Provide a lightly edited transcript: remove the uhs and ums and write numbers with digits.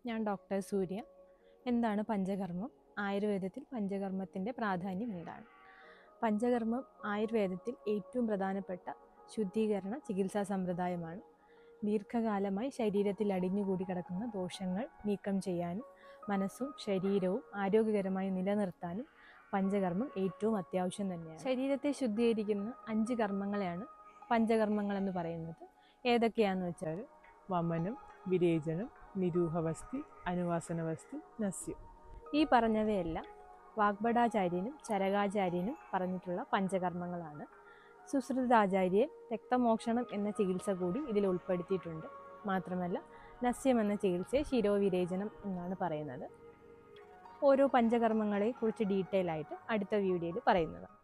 ഞാൻ ഡോക്ടർ സൂര്യ. എന്താണ് പഞ്ചകർമ്മം? ആയുർവേദത്തിൽ പഞ്ചകർമ്മത്തിൻ്റെ പ്രാധാന്യം എന്താണ്? പഞ്ചകർമ്മം ആയുർവേദത്തിൽ ഏറ്റവും പ്രധാനപ്പെട്ട ശുദ്ധീകരണ ചികിത്സാ സമ്പ്രദായമാണ്. ദീർഘകാലമായി ശരീരത്തിൽ അടിഞ്ഞുകൂടി കിടക്കുന്ന ദോഷങ്ങൾ നീക്കം ചെയ്യാനും മനസ്സും ശരീരവും ആരോഗ്യകരമായി നിലനിർത്താനും പഞ്ചകർമ്മം ഏറ്റവും അത്യാവശ്യം തന്നെയാണ്. ശരീരത്തെ ശുദ്ധീകരിക്കുന്ന 5 കർമ്മങ്ങളെയാണ് പഞ്ചകർമ്മങ്ങൾ എന്ന് പറയുന്നത്. ഏതൊക്കെയാണെന്ന് വെച്ചാൽ വമനം, വിരേചനം, നിരൂഹവസ്തി, അനുവാസനവസ്തി, നസ്യം. ഈ പറഞ്ഞവയെല്ലാം വാഗ്ഭടാചാര്യനും ചരകാചാര്യനും പറഞ്ഞിട്ടുള്ള പഞ്ചകർമ്മങ്ങളാണ്. സുശ്രുതാചാര്യൻ രക്തമോക്ഷണം എന്ന ചികിത്സ കൂടി ഇതിൽ ഉൾപ്പെടുത്തിയിട്ടുണ്ട്. മാത്രമല്ല നസ്യം എന്ന ചികിത്സയെ ശിരോവിരേചനം എന്നാണ് പറയുന്നത്. ഓരോ പഞ്ചകർമ്മങ്ങളെ കുറിച്ച് ഡീറ്റെയിൽ ആയിട്ട് അടുത്ത വീഡിയോയിൽ പറയുന്നതാണ്.